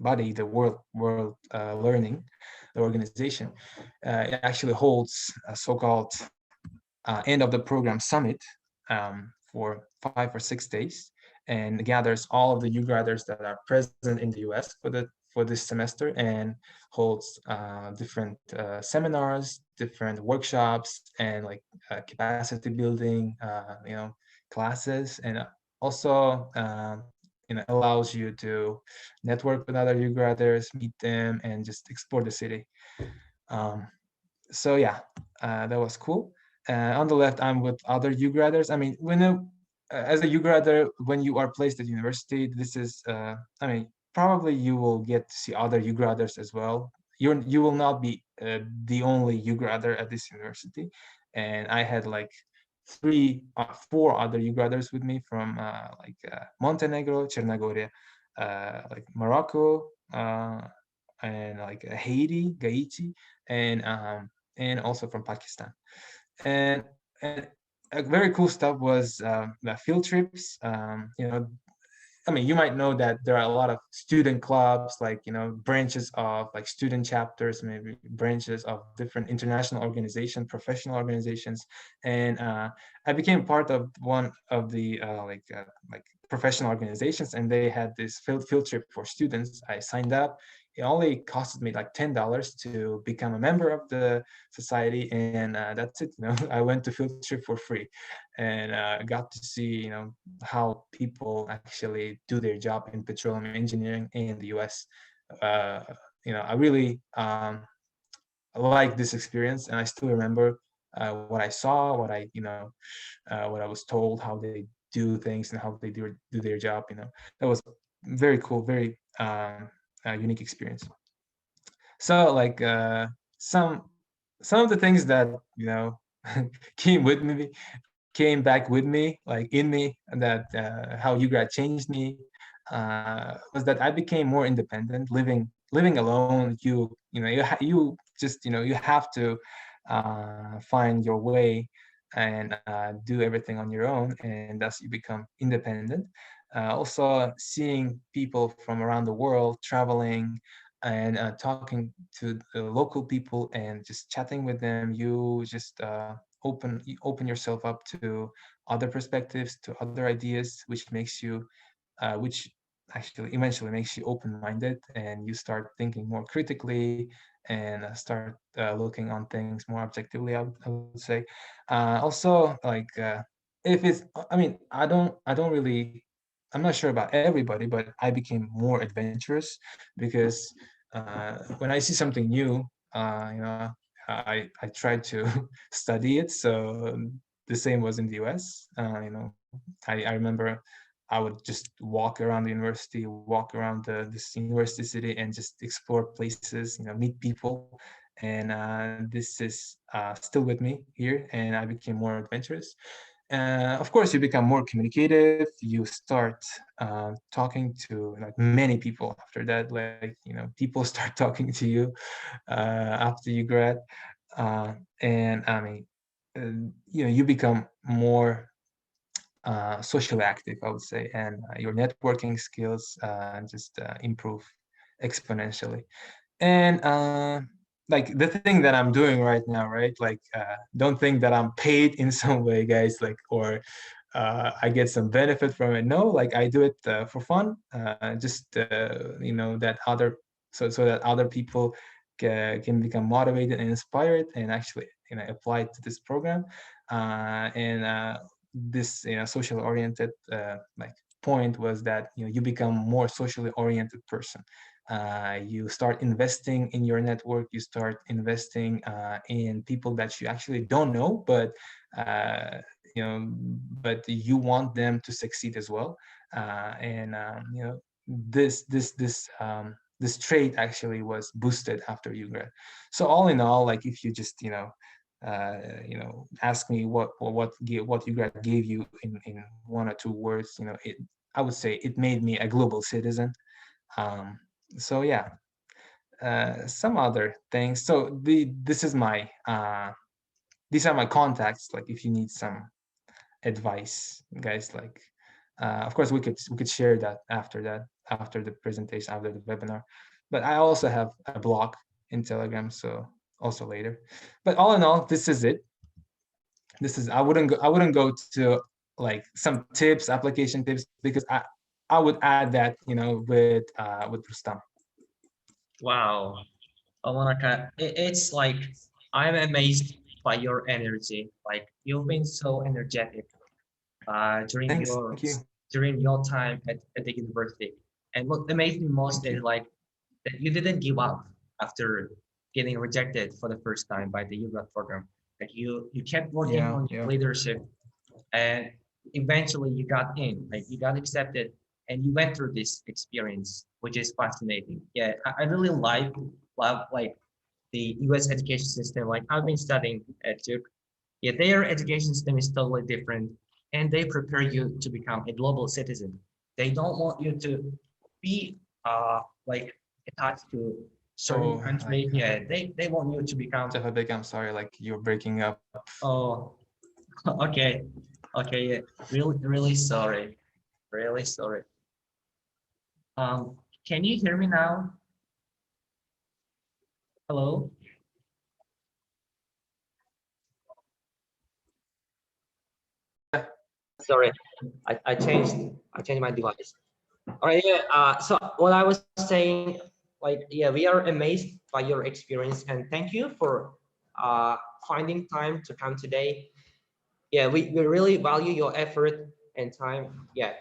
body, the World Learning, the organization, it actually holds a so-called end of the program summit for 5 or 6 days, and gathers all of the UGraders that are present in the US for this semester, and holds different seminars, different workshops, and like capacity building, classes, and also allows you to network with other UGraders, meet them, and just explore the city. Um, so yeah, that was cool. On the left, I'm with other UGraders. I mean, as a UGrader, when you are placed at university, this is, I mean, probably you will get to see other UGraders as well. You will not be the only UGrader at this university. And I had like four other UGraders with me from Montenegro, Chernogorия, like Morocco, and like Haiti, and also from Pakistan. And and very cool stuff was the field trips. I mean, you might know that there are a lot of student clubs, like, branches of like student chapters, maybe branches of different international organizations, professional organizations. And I became part of one of the like professional organizations, and they had this field trip for students. I signed up. It only costed me like $10 to become a member of the society, and that's it. I went to field trip for free, and got to see how people actually do their job in petroleum engineering in the US. Uh, I really like this experience, and I still remember what I saw, what I was told, how they do things, and how they do their job. That was very cool, very unique experience. So like some of the things that came with me came back with me, like in me, and that how UGRAD changed me was that I became more independent, living alone. You just you have to find your way and do everything on your own, and thus you become independent. Also, seeing people from around the world, traveling and talking to the local people and just chatting with them, you just open yourself up to other perspectives, to other ideas, which actually eventually makes you open-minded, and you start thinking more critically, and start looking on things more objectively, I would say. Also, like if it's, I mean, I don't really, I'm not sure about everybody, but I became more adventurous because when I see something new, I try to study it. So the same was in the US. I remember I would just walk around the university, walk around this university city, and just explore places, meet people. And this is still with me here, and I became more adventurous. Of course, you become more communicative. You start talking to like many people after that. Like people start talking to you after you grad, and I mean, you become more socially active, I would say, and your networking skills just improve exponentially. And like the thing that I'm doing right now, right? Like, don't think that I'm paid in some way, guys. Like, or I get some benefit from it. No, like I do it for fun. Just that other so that other people can become motivated and inspired, and actually apply to this program. And this social oriented like point was that you become more socially oriented person. You start investing in your network, you start investing in people that you actually don't know, uh, but you want them to succeed as well. And this trait actually was boosted after UGRAD. So all in all, like if you just ask me what UGRAD gave you in 1 or 2 words, I would say it made me a global citizen. So yeah, some other things. So this is my these are my contacts. Like if you need some advice, guys, like of course we could share that after that. after the presentation, after the webinar. But I also have a blog in Telegram, so also later. But all in all, this is it. This is I wouldn't go to like some tips, application tips, because I would add that, you know, with Rustam. Wow, Omonaka, it's like I'm amazed by your energy. Like you've been so energetic Thanks, thank you. during your time at the university. And what amazed me most Thank is you. like that you didn't give up after getting rejected for the first time by the UGRAD program. Like you kept working Yeah, on your yeah. leadership, and eventually you got in, like you got accepted, and you went through this experience, which is fascinating. Yeah, I really love like the US education system. Like I've been studying at Duke. Yeah, their education system is totally different, and they prepare you to become a global citizen. They don't want you to be like attached to certain Oh, like country. Yeah, they want you to become. Jafabek, I'm sorry, like you're breaking up. Oh, okay, okay. Yeah, really sorry, really sorry. Can you hear me now? Hello. Sorry, I changed my device. All right, yeah. So what I was saying, like, yeah, we are amazed by your experience, and thank you for finding time to come today. Yeah, we really value your effort and time. Yeah.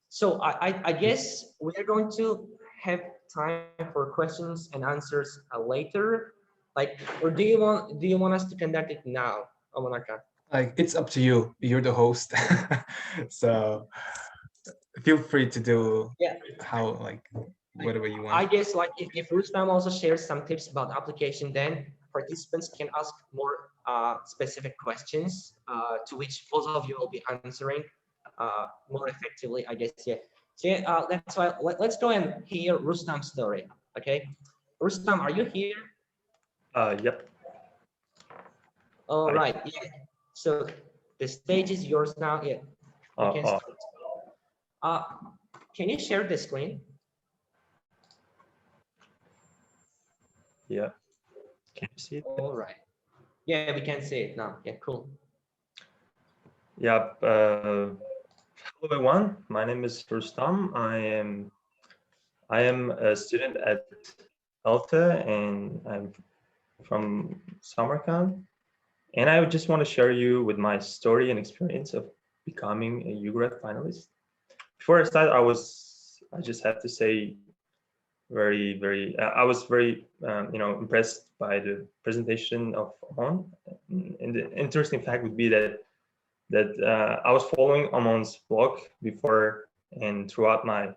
So I guess we're going to have time for questions and answers later. Like, or do you want us to conduct it now, Omonaka? Like it's up to you. You're the host. So feel free to do Yeah. how like whatever you I want. guess like if Rustam also shares some tips about application, then participants can ask more specific questions to which both of you will be answering more effectively, I guess. Yeah. So yeah, that's why let's go and hear Rustam's story. Okay, Rustam, are you here? Yep. All I, right. Yeah. So the stage is yours now. Yeah, we can uh, start. Uh, can you share the screen? yeah. Can you see it? All right. Yeah, we can see it now. Yeah, cool. Yep. Hello everyone. My name is Rustam. I am a student at Alta, and I'm from Samarkand. And I just want to share you with my story and experience of becoming a UGRAD finalist. Before I start, I just have to say I was very impressed by the presentation of Omon. And the interesting fact would be that I was following Omon's blog before and throughout my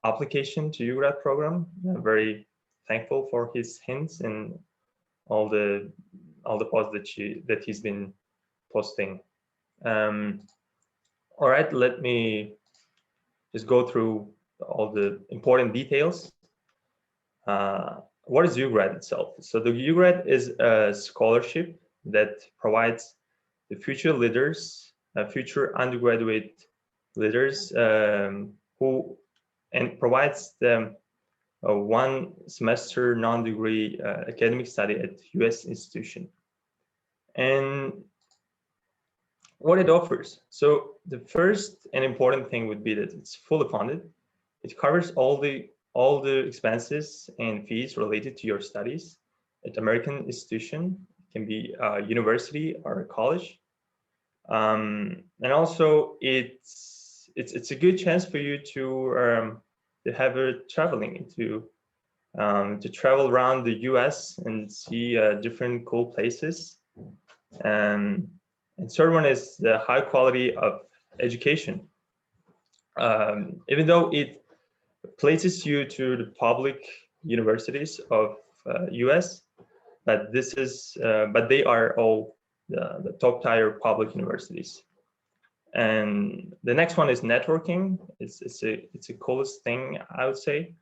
application to UGRAD program. I'm very thankful for his hints and all the posts that he's been posting. All right, let me just go through all the important details. What is UGRAD itself? So the UGRAD is a scholarship that provides the future leaders, future undergraduate leaders who and provides them a one semester non-degree academic study at US institution. And what it offers. So the first and important thing would be that it's fully funded. It covers all the expenses and fees related to your studies at American institution. It can be a university or a college. And also it's a good chance for you to have a traveling to travel around the US and see different cool places. And third one is the high quality of education. Even though it places you to the public universities of US, but but they are all the top tier public universities. And the next one is networking. It's a coolest thing, I would say.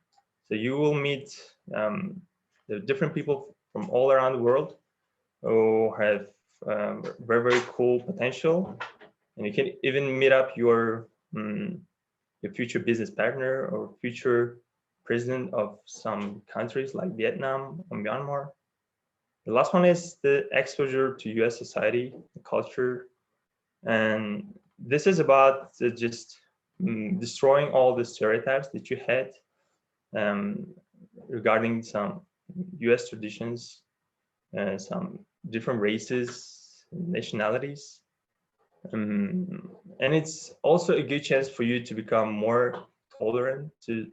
So you will meet the different people from all around the world who have very cool potential, and you can even meet up your your future business partner or future president of some countries like Vietnam or Myanmar. The last one is the exposure to US society, culture. And this is about just destroying all the stereotypes that you had regarding some US traditions, some different races, nationalities. And it's also a good chance for you to become more tolerant to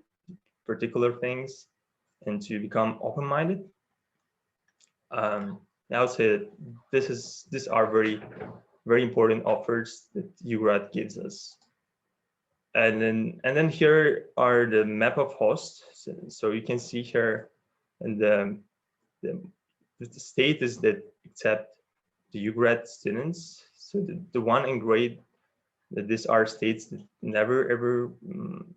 particular things and to become open-minded. I would say that these are very important offers that UGRAD gives us. And then here are the map of hosts. So you can see here, and the status that accept the UGRAD students. So the one in grade, that these are states that never ever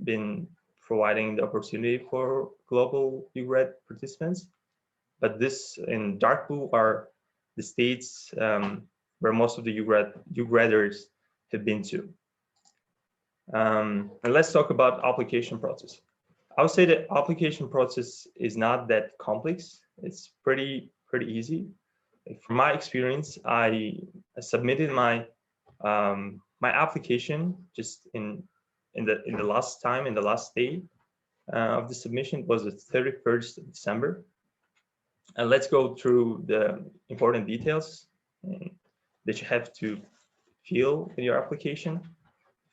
been providing the opportunity for global UGRAD participants. But this in dark blue are the states where most of the UGRADers have been to. And let's talk about application process. I would say the application process is not that complex. It's pretty easy. From my experience, I submitted my my application just in the last day of the submission was the 31st of December. And let's go through the important details that you have to fill in your application.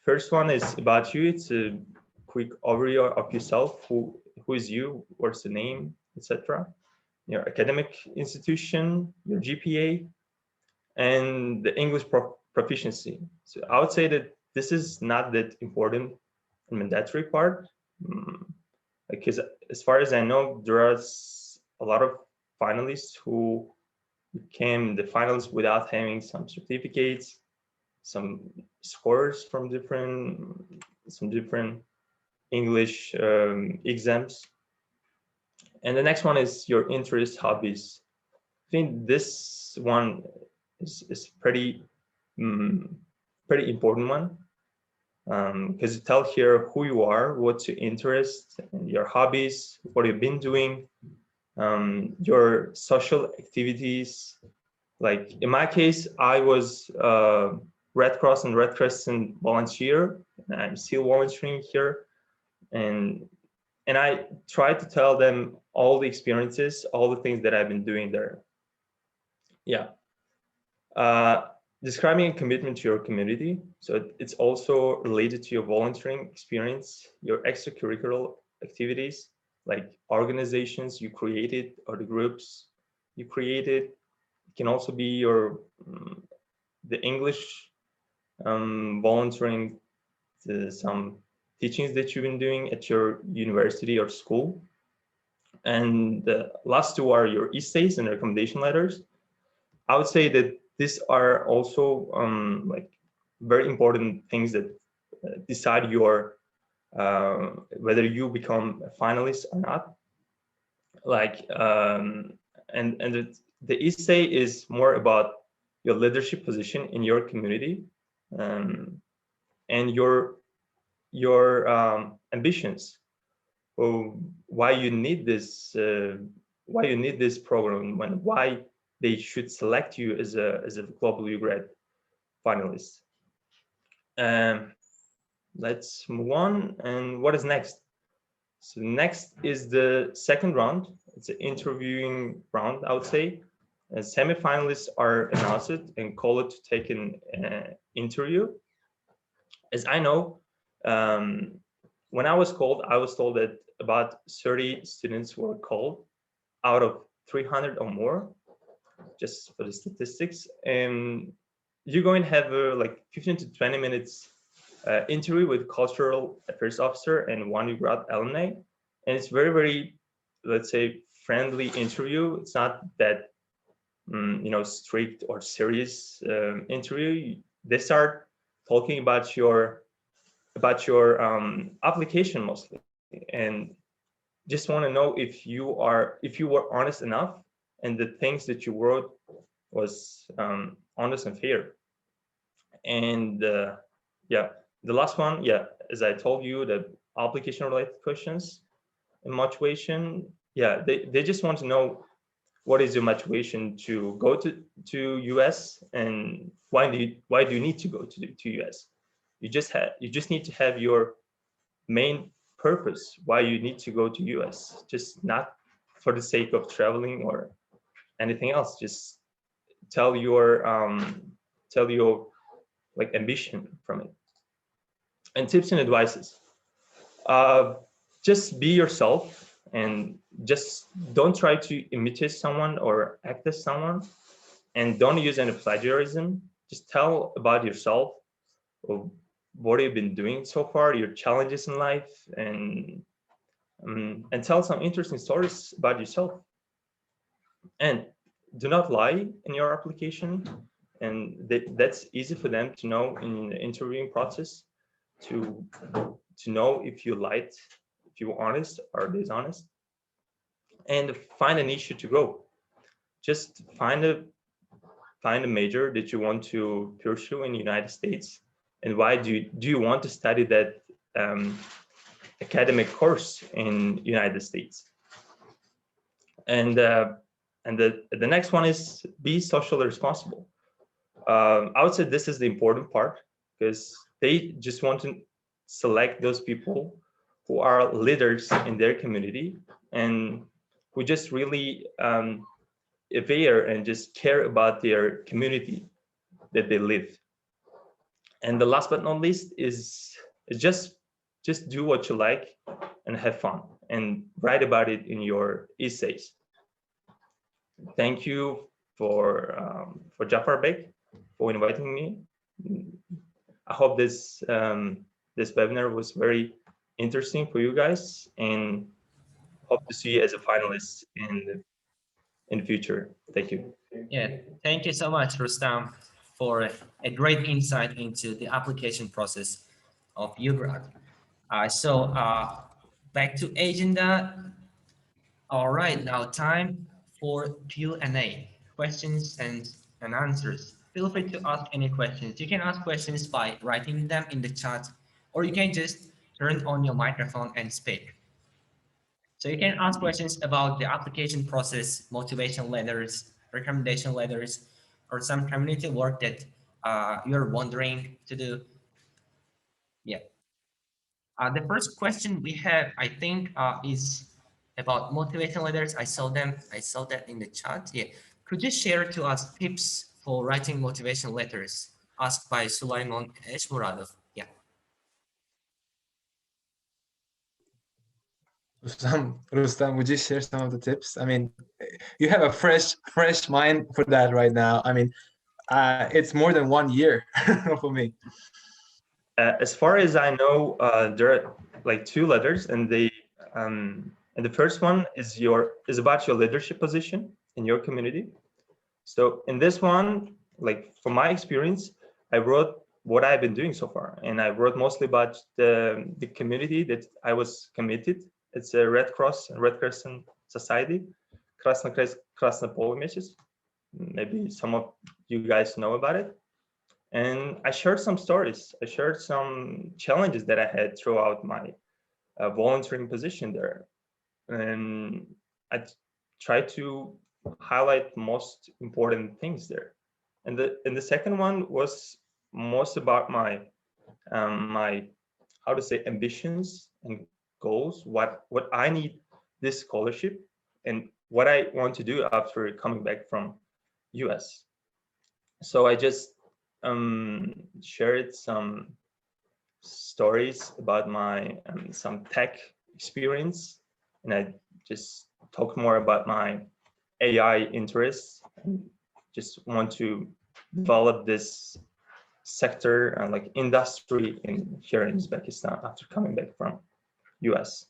First one is about you. It's a quick overview of yourself. Who is you? What's the name, etc. Your academic institution, your GPA, and the English proficiency. So I would say that this is not that important and mandatory part, because as far as I know, there are a lot of finalists who became the finalists without having some certificates, some scores from different English exams. And the next one is your interests, hobbies. I think this one is pretty important one, because you tell here who you are, what's your interest, and your hobbies, what you've been doing, your social activities. Like in my case, I was Red Cross and Red Crescent volunteer, and I'm still volunteering here, and I try to tell them all the experiences, all the things that I've been doing there. Yeah. Describing a commitment to your community. So it's also related to your volunteering experience, your extracurricular activities, like organizations you created or the groups you created. It can also be your the English volunteering, some teachings that you've been doing at your university or school. And the last two are your essays and recommendation letters. I would say that these are also like very important things that decide your whether you become a finalist or not. Like and the essay is more about your leadership position in your community, and your ambitions, or why you need this program, and why they should select you as a global UGRAD finalist. Let's move on. And what is next? So next is the second round. It's an interviewing round, I would say. And semi-finalists are announced and called to take an interview. As I know, when I was told that about 30 students were called out of 300 or more, just for the statistics. And you're going to have like 15 to 20 minutes interview with cultural affairs officer and one UGRAD alumni. And it's very, let's say, friendly interview. It's not that, strict or serious interview. They start talking about your application mostly, and just want to know if you were honest enough and the things that you wrote was honest and fair. And yeah, the last one, yeah, as I told you, the application related questions and motivation. Yeah, they just want to know what is your motivation to go to US, and why do you need to go to US? You just need to have your main purpose why you need to go to US, just not for the sake of traveling or anything else. Just tell your like ambition from it. And tips and advices. Uh, just be yourself and just don't try to imitate someone or act as someone, and don't use any plagiarism. Just tell about yourself, or what you've been doing so far, your challenges in life, and tell some interesting stories about yourself. And do not lie in your application, and that's easy for them to know in the interviewing process, to know if you lied, if you were honest or dishonest. And find an issue to grow. Just find a major that you want to pursue in the United States, and why do you want to study that academic course in United States. And the next one is be socially responsible. I would say this is the important part, because they just want to select those people who are leaders in their community, and who just really aware and just care about their community that they live. And the last but not least is just do what you like and have fun, and write about it in your essays. Thank you for Jafar Bek for inviting me. I hope this webinar was very interesting for you guys, and hope to see you as a finalist in the future. Thank you. Yeah, thank you so much, Rustam, for a great insight into the application process of UGRAD. Back to agenda. All right, now time for Q&A, questions and answers. Feel free to ask any questions. You can ask questions by writing them in the chat, or you can just turn on your microphone and speak. So you can ask questions about the application process, motivation letters, recommendation letters, or some community work that you're wondering to do. Yeah. The first question we have, I think, is about motivation letters. I saw that in the chat. Yeah. Could you share to us tips for writing motivation letters? Asked by Sulaiman Eshmuradov. Yeah. Rustam, would you share some of the tips? I mean, you have a fresh mind for that right now. I mean, it's more than 1 year for me. As far as I know, there are like 2 letters, and the first one is about your leadership position in your community. So in this one, like from my experience, I wrote what I've been doing so far, and I wrote mostly about the community that I was committed. It's a Red Cross and Red Crescent Society, Krasna Polomeshes. Maybe some of you guys know about it. And I shared some stories. I shared some challenges that I had throughout my volunteering position there. And I tried to highlight most important things there. And the second one was most about my how to say ambitions and goals, what I need this scholarship, and what I want to do after coming back from US. So I just shared some stories about my some tech experience, and I just talked more about my AI interests, and just want to develop this sector and like industry here in Uzbekistan after coming back from US.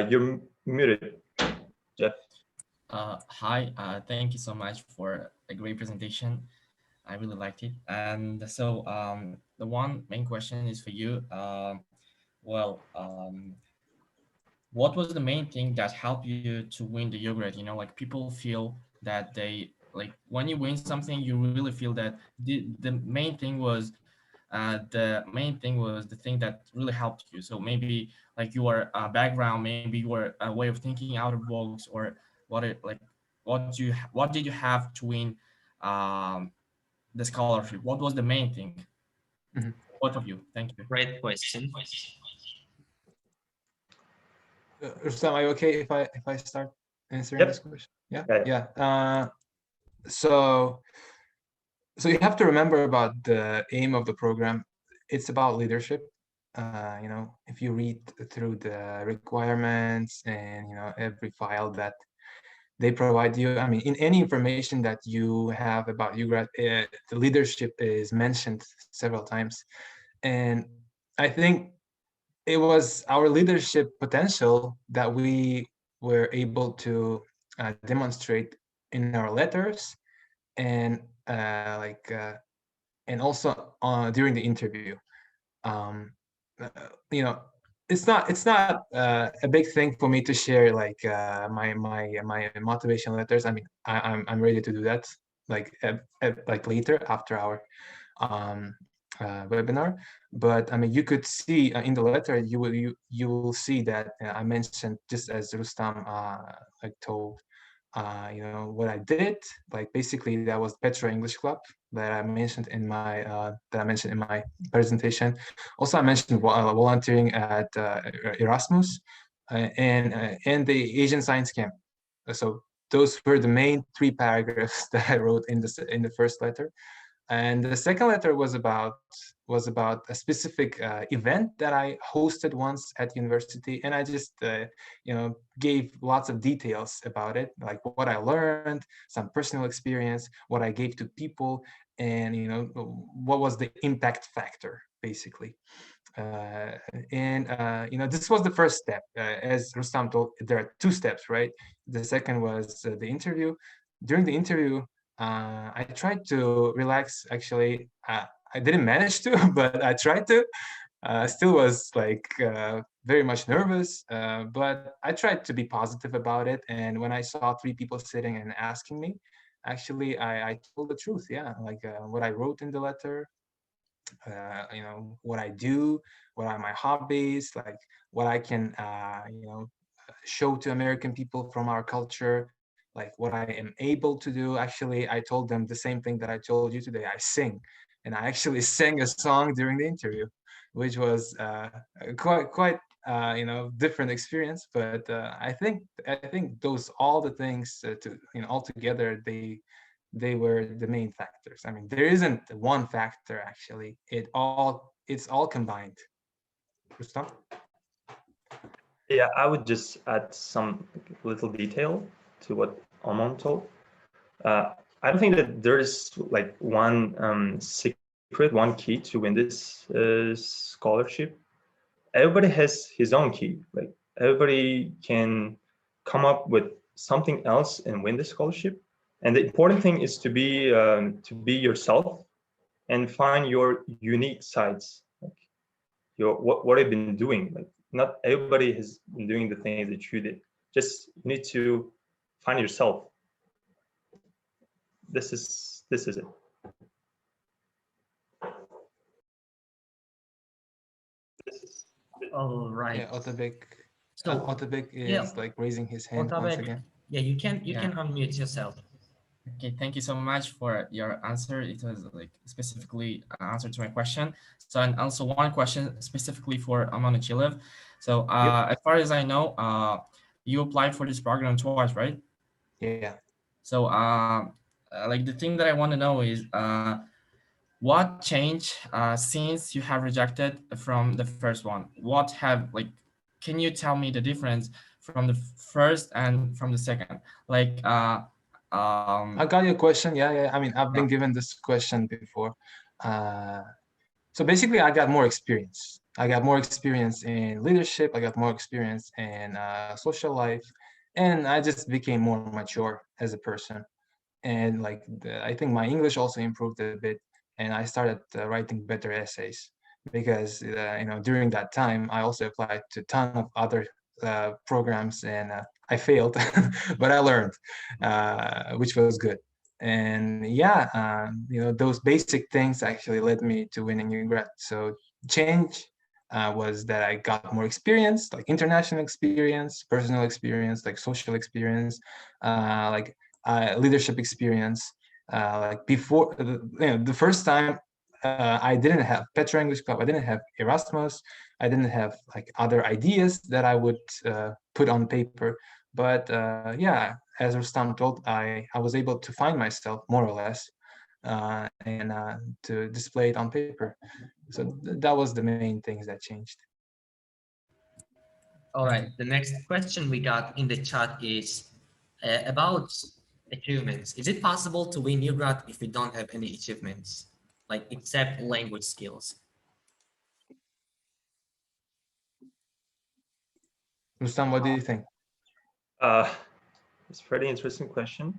You're muted, Jeff. Hi, thank you so much for a great presentation. I really liked it. And so the one main question is for you. What was the main thing that helped you to win the UGRAD? You know, like people feel that they like when you win something, you really feel that the main thing was the thing that really helped you. So maybe like your background, maybe your way of thinking out of box, or what did you have to win the scholarship? What was the main thing? Mhm. Both of you. Thank you. Great question. Rustam, are you okay if I start answering Yep. this question? Yeah, Yeah. So you have to remember about the aim of the program. It's about leadership. If you read through the requirements and every file that they provide you, I mean, in any information that you have about UGRAD, the leadership is mentioned several times, and I think it was our leadership potential that we were able to demonstrate in our letters and and also during the interview. um, uh, you know it's not a big thing for me to share like my motivation letters. I mean, I'm ready to do that like like later after our um, webinar. But I mean, you could see in the letter, you will see that I mentioned, just as Rustam like told, what I did. Like basically, that was Petra English Club that I mentioned in my presentation. Also, I mentioned volunteering at Erasmus and the Asian Science Camp. So those were the main three paragraphs that I wrote in the first letter. And the second letter was about a specific event that I hosted once at university, and I just gave lots of details about it, like what I learned, some personal experience, what I gave to people, and what was the impact factor, basically. And this was the first step. As Rustam told, there are two steps, right? The second was the interview. During the interview, I tried to relax. Actually, I didn't manage to, but I tried to. Still was like very much nervous, but I tried to be positive about it. And when I saw three people sitting and asking me, actually, I told the truth. Yeah, like what I wrote in the letter, what I do, what are my hobbies, like what I can, show to American people from our culture, like what I am able to do. Actually, I told them the same thing that I told you today. I sing, and I actually sang a song during the interview, which was quite different experience. But I think those all the things all together, they were the main factors. I mean, there isn't one factor actually. It's all combined. Rustam? Yeah, I would just add some little detail to what Omon told. I don't think that there's like one secret, one key to win this scholarship. Everybody has his own key. Like everybody can come up with something else and win the scholarship. And the important thing is to be yourself and find your unique sides. Like what I've been doing. Like not everybody has been doing the things that you did. Just you need to find yourself. This is it. All right. Yeah, Otabek. So Otabek yeah, is like raising his hand once Otabek, again. yeah, you can Yeah. unmute yourself. Okay, thank you so much for your answer. It was like specifically answer to my question. So, and also one question specifically for Omon Ochilov. So, Yep. as far as I know, you applied for this program twice, right? Yeah. So, like the thing that I want to know is, what changed since you have rejected from the first one? What have like? Can you tell me the difference from the first and from the second? Like, I got your question. Yeah, yeah. I mean, I've yeah. been given this question before. Uh, so basically, I got more experience. I got more experience in leadership. I got more experience in social life, and I just became more mature as a person. And like, I think my English also improved a bit, and I started writing better essays because during that time I also applied to a ton of other programs, and I failed, but I learned, which was good. And yeah, those basic things actually led me to winning UGRAD. So change was that I got more experience, like international experience, personal experience, like social experience, like leadership experience. Like before, the first time I didn't have Petra English Club, I didn't have Erasmus, I didn't have like other ideas that I would put on paper. But yeah, as Rustam told, I was able to find myself more or less and to display it on paper. So that was the main things that changed. All right, the next question we got in the chat is about achievements. Is it possible to win UGRAD if we don't have any achievements, like except language skills? Rustam, what do you think? It's a pretty interesting question.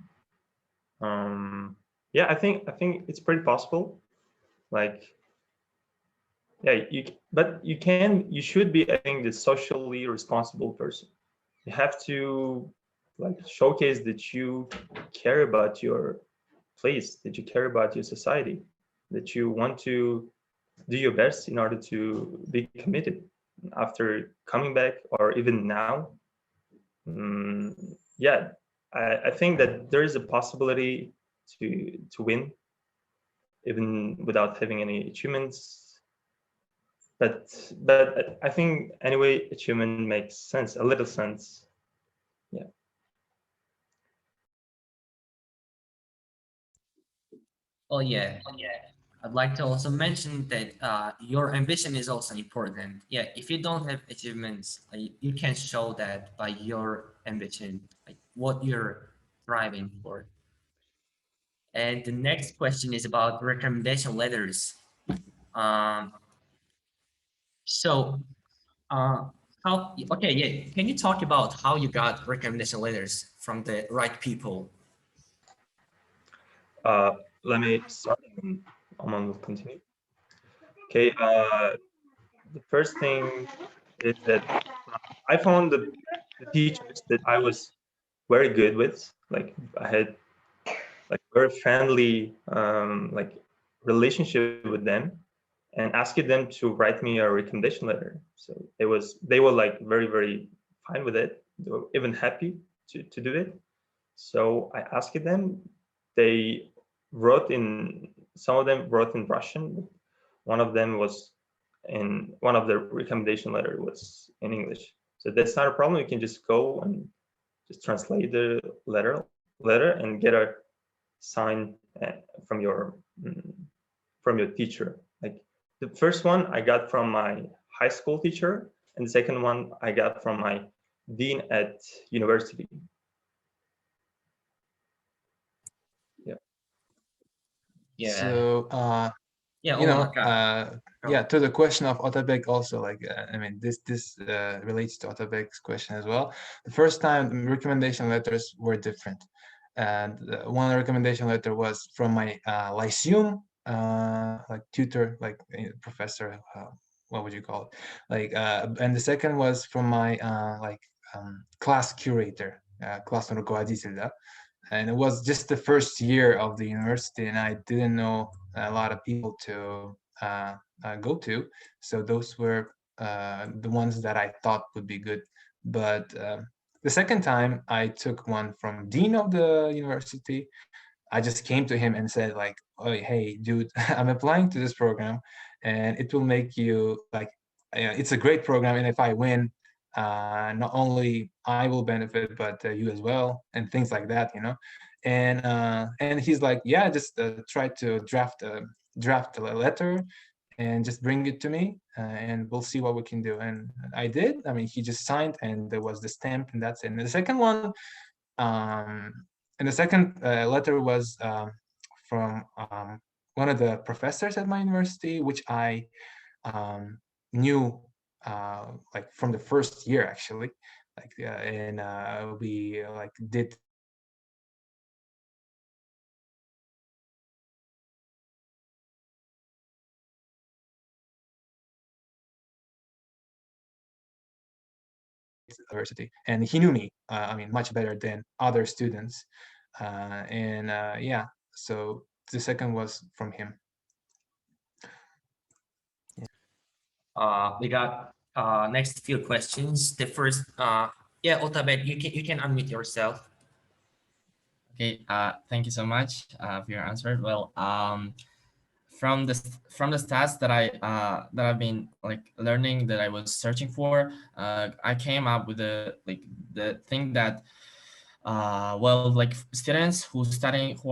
Yeah, I think it's pretty possible. Like, yeah, you should be, I think, the socially responsible person. You have to like showcase that you care about your place, that you care about your society, that you want to do your best in order to be committed after coming back or even now. Yeah, I think that there is a possibility to win even without having any achievements. But I think anyway, achievement makes sense, a little sense. Yeah. Oh yeah. I'd like to also mention that your ambition is also important. Yeah, if you don't have achievements, you can show that by your ambition, like what you're striving for. And the next question is about recommendation letters. Um, so, okay, yeah, can you talk about how you got recommendation letters from the right people? Let me start and Omon will continue. Okay, the first thing is that I found the teachers that I was very good with. Like I had like very friendly like relationship with them, and asked them to write me a recommendation letter. So they were like very fine with it. They were even happy to do it. So I asked them. They wrote in, some of them wrote in Russian. One of them was in, one of the recommendation letter was in English. So that's not a problem. You can just go and just translate the letter and get a sign from your teacher. Like the first one I got from my high school teacher, and the second one I got from my dean at university. Yeah. Yeah, So yeah, Omar, yeah, to the question of Otabek also, like I mean, this relates to Otabek's question as well. The first time recommendation letters were different, and one recommendation letter was from my lyceum like tutor, like professor, what would you call it, like and the second was from my like class curator, классный руководитель, да? And it was just the first year of the university, and I didn't know a lot of people to go to. So those were the ones that I thought would be good. But the second time I took one from dean of the university. I just came to him and said like, oh, hey, dude, I'm applying to this program, and it will make you like, it's a great program, and if I win, not only I will benefit, but you as well, and things like that, and he's like, yeah, just try to draft a letter and just bring it to me, and we'll see what we can do. And I did. I mean, he just signed, and there was the stamp, and that's it. And the second one, um, and the second letter was from one of the professors at my university, which I knew like from the first year actually, like and we like did university, and he knew me, I mean, much better than other students. Yeah, so the second was from him. We got next few questions. The first, yeah, Otabet, you can unmute yourself. Okay, thank you so much for your answer. Well, from the stats that I've been like learning, that I was searching for, I came up with the thing that well, like students who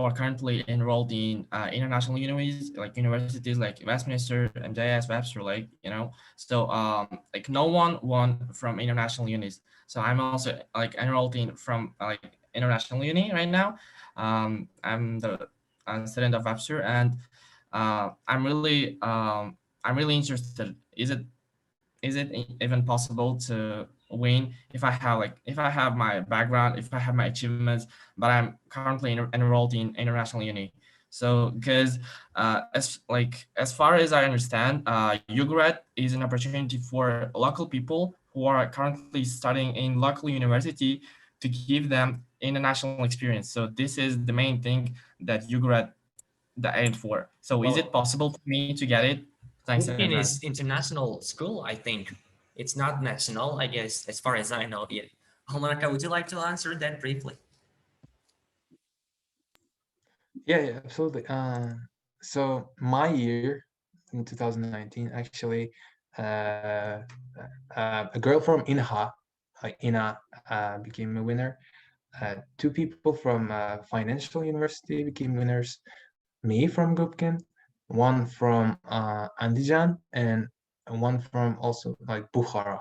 are currently enrolled in international universities like Westminster, MJS, Webster, like, you know. So like no one won from international unis. So I'm also like enrolled in from like international uni right now. I'm the student of Webster, and I'm really interested. Is it even possible to win if I have my background, if I have my achievements, but I'm currently enrolled in international uni? So because as far as I understand, UGRAD is an opportunity for local people who are currently studying in local university to give them international experience. So this is the main thing that UGRAD the aim for. So is it Well, possible for me to get it? Thanks in Philippine advance. is international school, I think. It's not national, I guess, as far as I know. Yeah. Homanaka, would you like to answer that briefly? Yeah, absolutely. So my year in 2019, actually, uh, a girl from Ina, became a winner. Two people from financial university became winners. Me from Gupkin, one from Andijan, and one from also like Bukhara.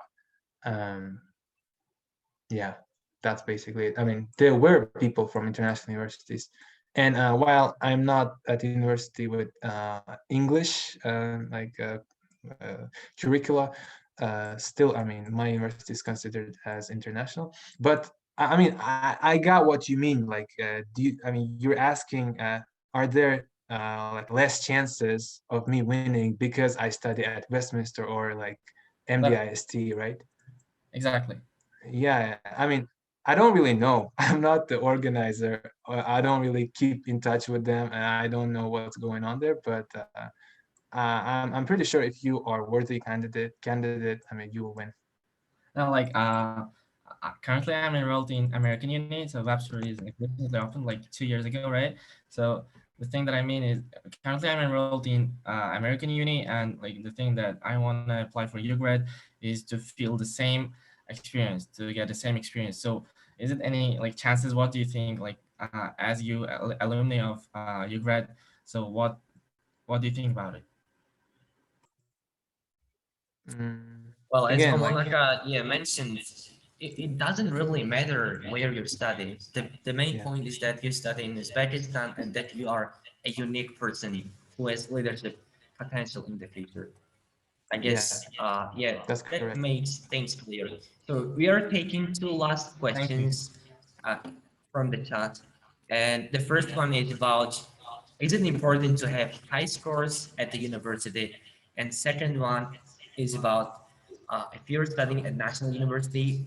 Um, yeah, that's basically it. I mean, there were people from international universities, and while I'm not at university with English curricula, still, I mean, my university is considered as international. But I mean, I got what you mean. Like, do you? I mean, you're asking, are there like less chances of me winning because I study at Westminster or like That MDIST, right? exactly. Yeah, I mean, I don't really know. I'm not the organizer. I don't really keep in touch with them, and I don't know what's going on there. But I'm pretty sure if you are worthy candidate, I mean, you will win. Now, like currently I'm enrolled in American Uni, so Webster is like recently opened like 2 years ago, right? So the thing that I mean is currently I'm enrolled in American Uni, and like the thing that I want to apply for UGRAD is to feel the same experience, to get the same experience. So is it any like chances? What do you think? Like as you alumni of UGRAD, so what do you think about it? Well, as Again, like, Homonaka, yeah, mentioned, it doesn't really matter where you're studying. The main yeah, point is that you study in Uzbekistan and that you are a unique person who has leadership potential in the future. I yeah, guess, yeah, that's that correct. makes things clear. So we are taking two last Thank you. questions uh, from the chat. And the first one is about, is it important to have high scores at the university? And second one is about, if you're studying at national university,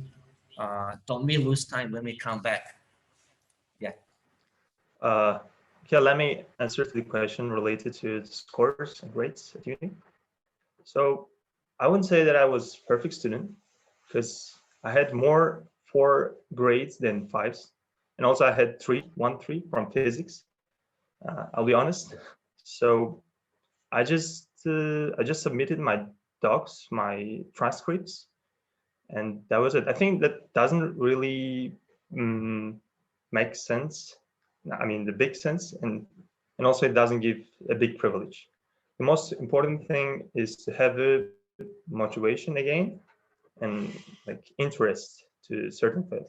don't we lose time when we come back? Yeah. Uh, okay, let me answer to the question related to scores and grades at uni. So I wouldn't say that I was perfect student because I had more 4 grades than 5s, and also I had 3 from physics. I'll be honest. So I just submitted my docs, my transcripts, and that was it. I think that doesn't really make sense. I mean, the big sense, and also it doesn't give a big privilege. The most important thing is to have a motivation again and like interest to a certain field.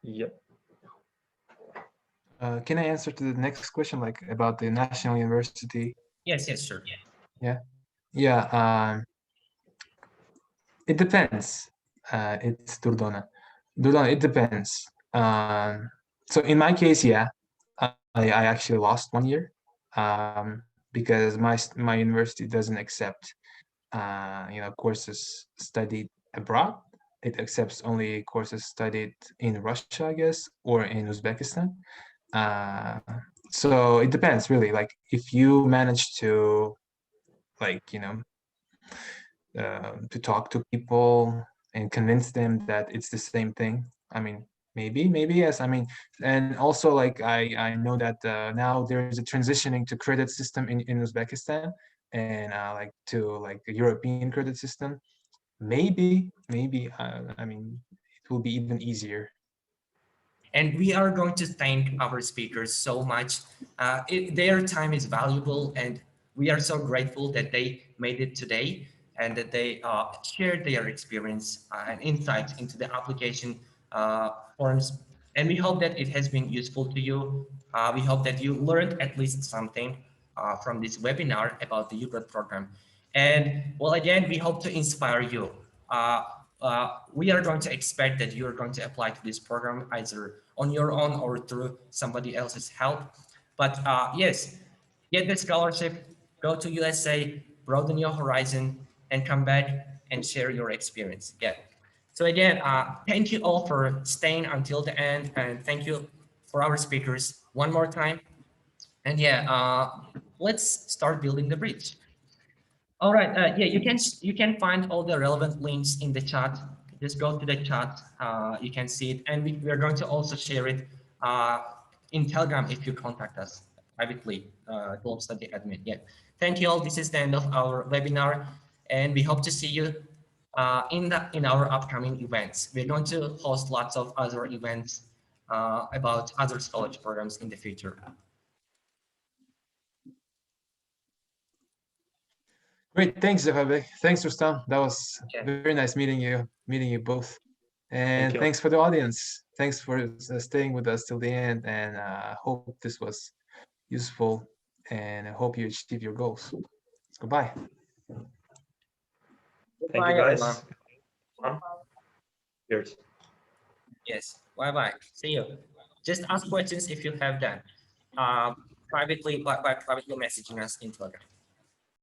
Yep. Can I answer to the next question, like about the national university? Yes, yes, sure. Yeah, yeah. It depends. It's Durdona. Durdona, it depends. So in my case, yeah, I actually lost 1 year because my university doesn't accept courses studied abroad, it accepts only courses studied in Russia, I guess, or in Uzbekistan. Uh, so it depends really. Like if you manage to, like, to talk to people and convince them that it's the same thing. I mean, maybe yes. I mean, and also like I know that now there is a transitioning to credit system in Uzbekistan, and like to like a European credit system. Maybe I mean, it will be even easier. And we are going to thank our speakers so much. Their time is valuable, and we are so grateful that they made it today and that they shared their experience and insights into the application forms. And we hope that it has been useful to you. We hope that you learned at least something from this webinar about the UGRAD program. And well, again, we hope to inspire you. We are going to expect that you are going to apply to this program either on your own or through somebody else's help. But yes, get the scholarship, go to USA, broaden your horizon, and come back and share your experience. Yeah. So again, thank you all for staying until the end, and thank you for our speakers one more time. And yeah, let's start building the bridge. All right. Yeah, you can find all the relevant links in the chat. Just go to the chat. You can see it, and we are going to also share it uh, in Telegram if you contact us privately. Global Study Admin. Yeah. Thank you all. This is the end of our webinar, and we hope to see you in our upcoming events. We're going to host lots of other events about other scholarship programs in the future. Great, thanks, Zahabe. Thanks, Rustam. That was Yeah. very nice meeting you both. And you. thanks for the audience. Thanks for staying with us till the end. And hope this was useful. And I hope you achieve your goals. Goodbye. Thank you, guys. Cheers. Yes. Bye-bye. See you. Just ask questions if you have them. Privately by privately messaging us in Telegram.